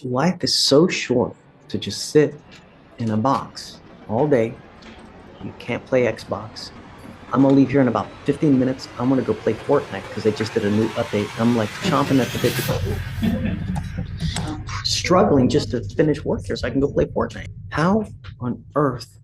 Life is so short to just sit in a box all day. You can't play Xbox. I'm gonna leave here in about 15 minutes. I'm gonna go play Fortnite because they just did a new update. I'm like chomping at the bit, struggling just to finish work here so I can go play Fortnite. How on earth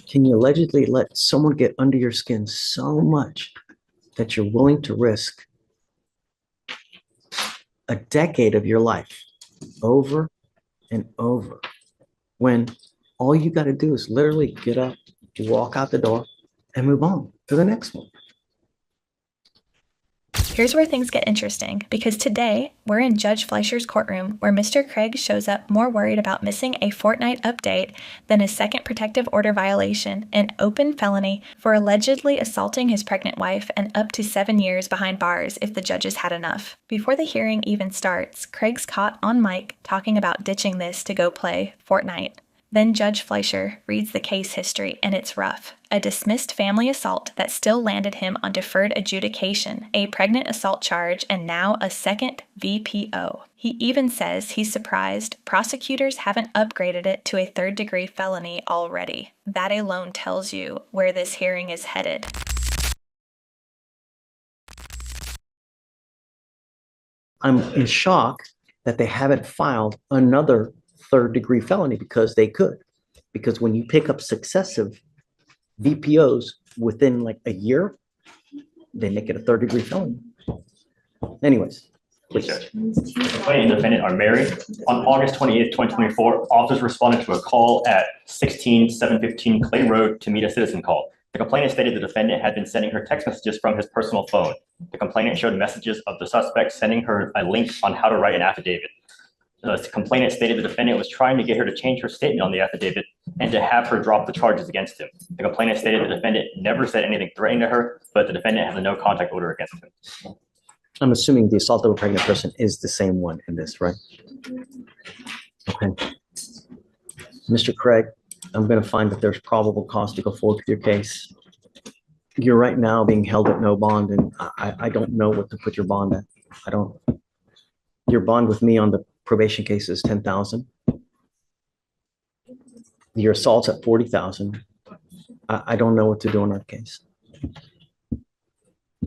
can you allegedly let someone get under your skin so much that you're willing to risk a decade of your life over and over when all you got to do is literally get up, walk out the door, and move on to the next one? Here's where things get interesting, because today we're in Judge Fleischer's courtroom where Mr. Craig shows up more worried about missing a Fortnite update than his second protective order violation, an open felony for allegedly assaulting his pregnant wife, and up to 7 years behind bars if the judges had enough. Before the hearing even starts, Craig's caught on mic talking about ditching this to go play Fortnite. Then Judge Fleischer reads the case history, and it's rough. A dismissed family assault that still landed him on deferred adjudication, a pregnant assault charge, and now a second VPO. He even says he's surprised prosecutors haven't upgraded it to a third-degree felony already. That alone tells you where this hearing is headed. I'm in shock that they haven't filed another third-degree felony because they could. Because when you pick up successive VPOs within like a year, they make it a third-degree felony. Anyways, please. The complainant and defendant are married. On August 28th, 2024, officers responded to a call at 16715 Clay Road to meet a citizen call. The complainant stated the defendant had been sending her text messages from his personal phone. The complainant showed messages of the suspect sending her a link on how to write an affidavit. The complainant stated the defendant was trying to get her to change her statement on the affidavit and to have her drop the charges against him. The complainant stated the defendant never said anything threatening to her, but the defendant has a no contact order against him. I'm assuming the assault of a pregnant person is the same one in this, right? Okay. Mr. Craig, I'm going to find that there's probable cause to go forward with your case. You're right now being held at no bond, and I don't know what to put your bond at. I don't. Your bond with me on the probation case is 10,000. Your assault's at 40,000. I don't know what to do in our case.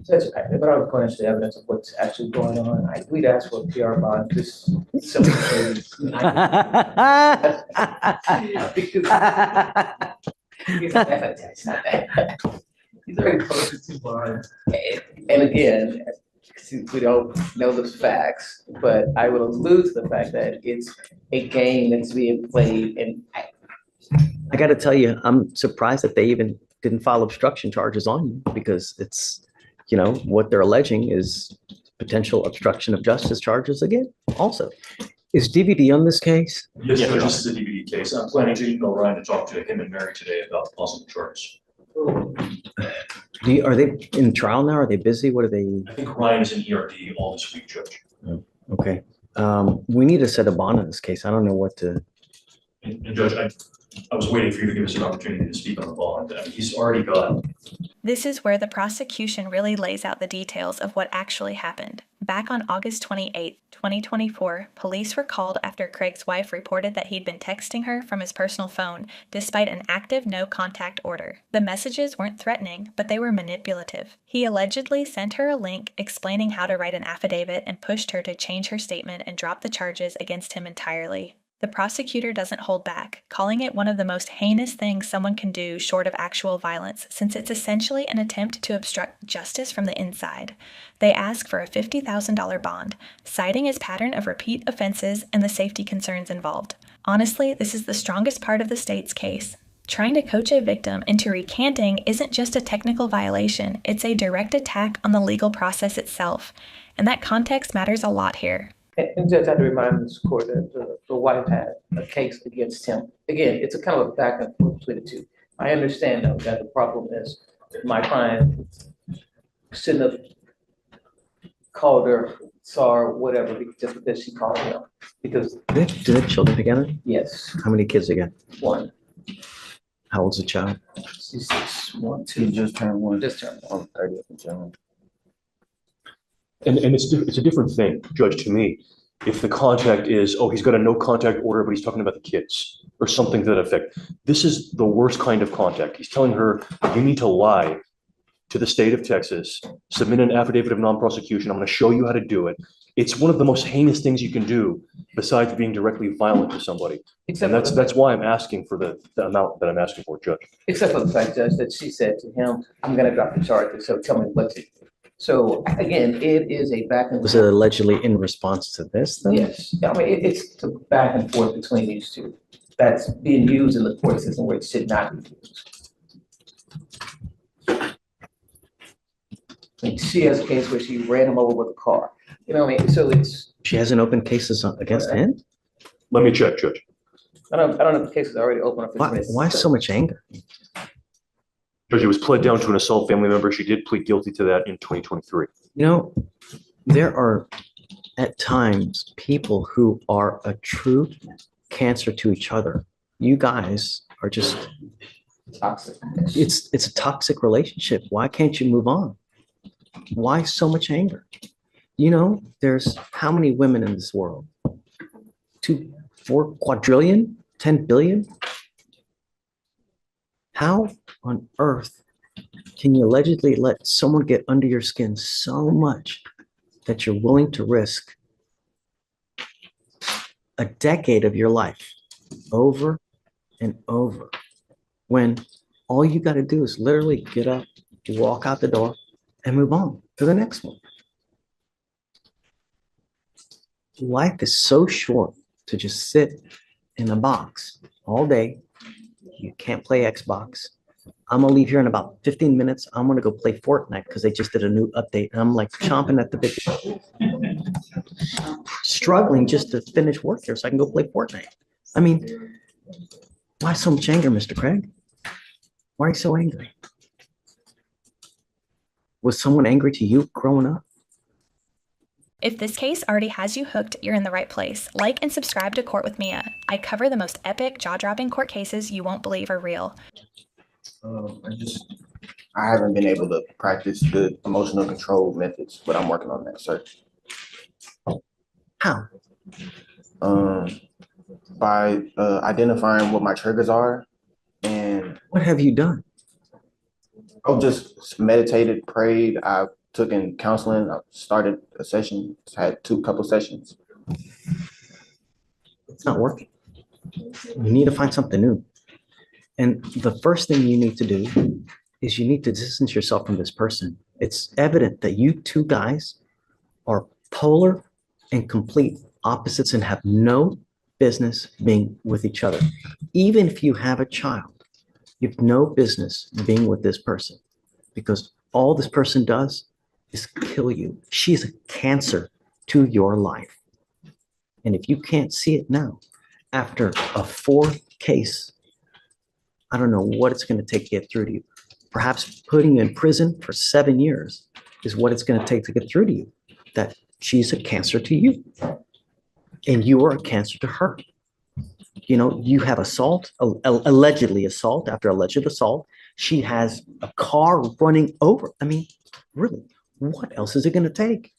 Judge, but I would point to the evidence of what's actually going on. We'd ask for a PR bond, just simple things. Because it's not that. He's very close to bond. And again, we don't know the facts, but I would allude to the fact that it's a game that's being played. And I got to tell you, I'm surprised that they even didn't file obstruction charges on you, because it's, you know, what they're alleging is potential obstruction of justice charges again. Also, is DVD on this case? Yes, Judge, this is a DVD case. I'm planning to email Ryan to talk to him and Mary today about possible charges. Are they in trial now? Are they busy? What are they? I think Ryan is in ERD all this week, Judge. Oh, okay. We need to set a bond in this case. I don't know what to. And Judge, I was waiting for you to give us an opportunity to speak on the bond. He's already got. This is where the prosecution really lays out the details of what actually happened. Back on August 28, 2024, police were called after Craig's wife reported that he'd been texting her from his personal phone, despite an active no-contact order. The messages weren't threatening, but they were manipulative. He allegedly sent her a link explaining how to write an affidavit and pushed her to change her statement and drop the charges against him entirely. The prosecutor doesn't hold back, calling it one of the most heinous things someone can do short of actual violence, since it's essentially an attempt to obstruct justice from the inside. They ask for a $50,000 bond, citing his pattern of repeat offenses and the safety concerns involved. Honestly, this is the strongest part of the state's case. Trying to coach a victim into recanting isn't just a technical violation, it's a direct attack on the legal process itself. And that context matters a lot here. And Judge, I had to remind this court that the wife had a case against him. Again, it's a kind of a back and forth between the two. I understand though that the problem is my client shouldn't have called her, saw her, whatever, just because she called him. Because Do they have children together? yes, How many kids again? one, How old's the child? she's 1, 2, He just turned one. just turned one. On 30th of June. And it's a different thing, Judge, to me. if the contact is, oh, he's got a no contact order, but he's talking about the kids or something to that effect. This is the worst kind of contact. He's telling her, you need to lie to the state of Texas, submit an affidavit of non-prosecution. I'm going to show you how to do it. It's one of the most heinous things you can do besides being directly violent to somebody. Except And for the that's fact- why I'm asking for the amount that I'm asking for, Judge. Except for the fact, Judge, that she said to him, I'm gonna drop the charges, so tell me what to do. So again, it is a back and Was it forth. allegedly in response to this then? Yes, I mean, it's the back and forth between these two. That's being used in the court system where it should not be used. Like, she has a case where she ran him over with a car. You know what I mean? So it's, She hasn't opened cases against him? Let me check, Judge. I don't know if the case is already open. Why so much anger? Judge, it was pled down to an assault family member. She did plead guilty to that in 2023. You know, there are at times people who are a true cancer to each other. You guys are just, Toxic. it's a toxic relationship. Why can't you move on? Why so much anger? You know, there's how many women in this world? 4 quadrillion, 10 billion? How on earth can you allegedly let someone get under your skin so much that you're willing to risk a decade of your life over and over when all you got to do is literally get up, walk out the door, and move on to the next one? Life is so short to just sit in a box all day. You can't play Xbox. I'm gonna leave here in about 15 minutes. I'm gonna go play Fortnite because they just did a new update. And I'm like chomping at the bit, struggling just to finish work here so I can go play Fortnite. I mean, why so much anger, Mr. Craig? Why are you so angry? Was someone angry to you growing up? If this case already has you hooked, you're in the right place. Like and subscribe to Court with Mia. I cover the most epic, jaw-dropping court cases you won't believe are real. I haven't been able to practice the emotional control methods, but I'm working on that, sir. How? By identifying what my triggers are, and What have you done? I've just meditated, prayed. I took in counseling. I started a session. Had couple sessions. It's not working. You need to find something new. And the first thing you need to do is you need to distance yourself from this person. It's evident that you two guys are polar and complete opposites and have no business being with each other. Even if you have a child, you have no business being with this person because all this person does is kill you. She is a cancer to your life. And if you can't see it now, after a 4th case, I don't know what it's going to take to get through to you. Perhaps putting you in prison for 7 years is what it's going to take to get through to you, that she's a cancer to you and you are a cancer to her. You know, you have assault, allegedly assault after alleged assault. She has a car running over. I mean, really, what else is it going to take?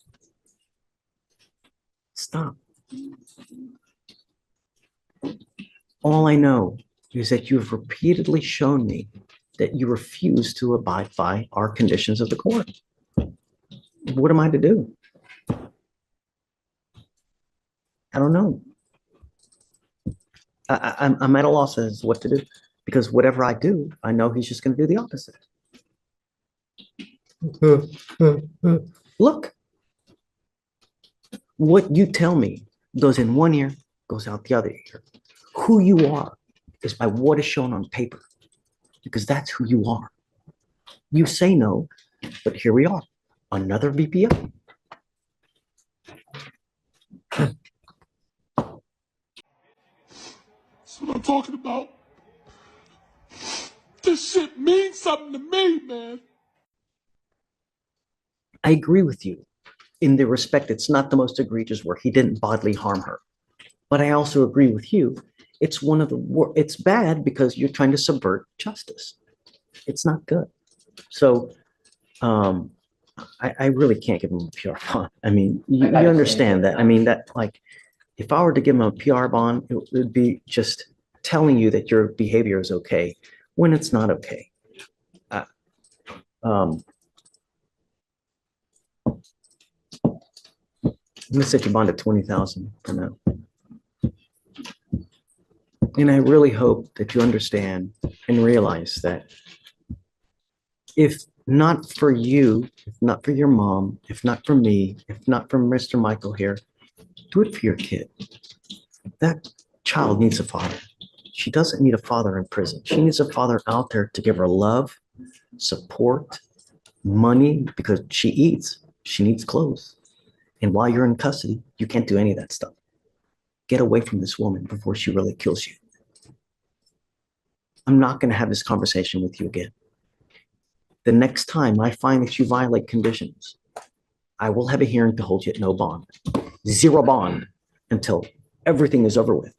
Stop. All I know is that you have repeatedly shown me that you refuse to abide by our conditions of the court. What am I to do? I don't know. I'm at a loss as to what to do because whatever I do, I know he's just going to do the opposite. Look, what you tell me goes in one ear, goes out the other ear. Who you are is by what is shown on paper, because that's who you are. You say no, but here we are, another VPO. That's what I'm talking about. This shit means something to me, man. I agree with you in the respect it's not the most egregious where he didn't bodily harm her. But I also agree with you. It's one of the it's bad because you're trying to subvert justice. It's not good. So I really can't give him a PR bond. I mean, you I understand that. I mean, that like, if I were to give him a PR bond, it would be just telling you that your behavior is okay when it's not okay. Uh, Um, I'm gonna set your bond at 20,000 for now. And I really hope that you understand and realize that if not for you, if not for your mom, if not for me, if not for Mr. Michael here, do it for your kid. That child needs a father. She doesn't need a father in prison. She needs a father out there to give her love, support, money, because she eats, she needs clothes. And while you're in custody, you can't do any of that stuff. Get away from this woman before she really kills you. I'm not going to have this conversation with you again. The next time I find that you violate conditions, I will have a hearing to hold you at no bond. Zero bond until everything is over with,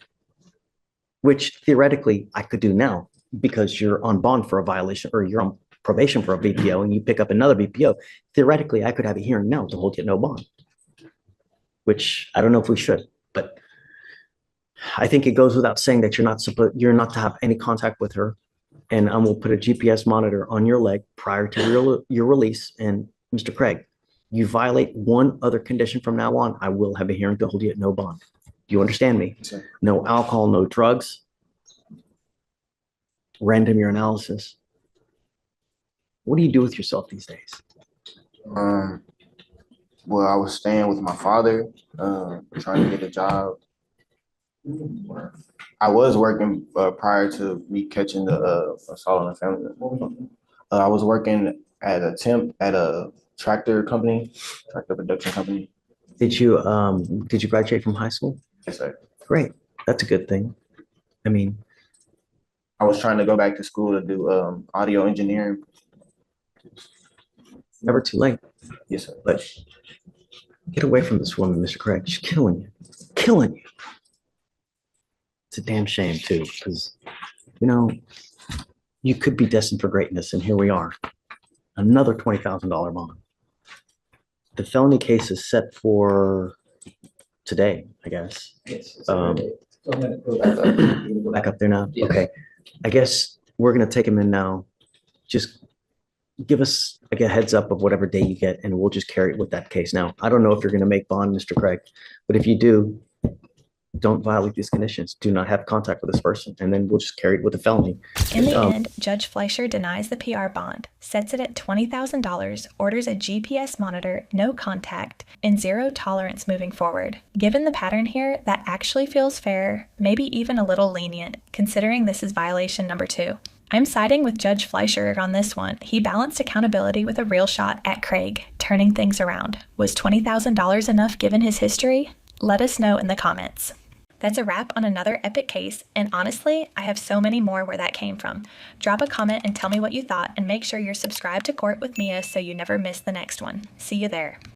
which theoretically I could do now because you're on bond for a violation or you're on probation for a VPO and you pick up another VPO. Theoretically, I could have a hearing now to hold you at no bond, which I don't know if we should, but I think it goes without saying that you're not to have any contact with her. And I will put a GPS monitor on your leg prior to your release. And Mr. Craig, you violate one other condition from now on, I will have a hearing to hold you at no bond. Do you understand me? Sir. No alcohol, no drugs, random urinalysis. What do you do with yourself these days? Well, I was staying with my father, trying to get a job. I was working prior to me catching the assault on the family. I was working at a temp at a tractor production company. Did you graduate from high school? Yes, sir. Great. That's a good thing. I mean, I was trying to go back to school to do audio engineering. never too late. Yes, sir. But get away from this woman, Mr. Craig. She's killing you. Killing you. It's a damn shame, too, because, you know, you could be destined for greatness, and here we are. Another $20,000 bond. The felony case is set for today, I guess. Yes. Back up there now? Yes. Okay. I guess we're going to take him in now. Just give us like a heads up of whatever day you get, and we'll just carry it with that case. Now, I don't know if you're going to make bond, Mr. Craig, but if you do, don't violate these conditions. Do not have contact with this person, and then we'll just carry it with a felony. In the end, Judge Fleischer denies the PR bond, sets it at $20,000, orders a GPS monitor, no contact, and zero tolerance moving forward. Given the pattern here, that actually feels fair, maybe even a little lenient, considering this is violation number 2. I'm siding with Judge Fleischer on this one. He balanced accountability with a real shot at Craig, turning things around. Was $20,000 enough given his history? Let us know in the comments. That's a wrap on another epic case, and honestly, I have so many more where that came from. Drop a comment and tell me what you thought, and make sure you're subscribed to Court with Mia so you never miss the next one. See you there.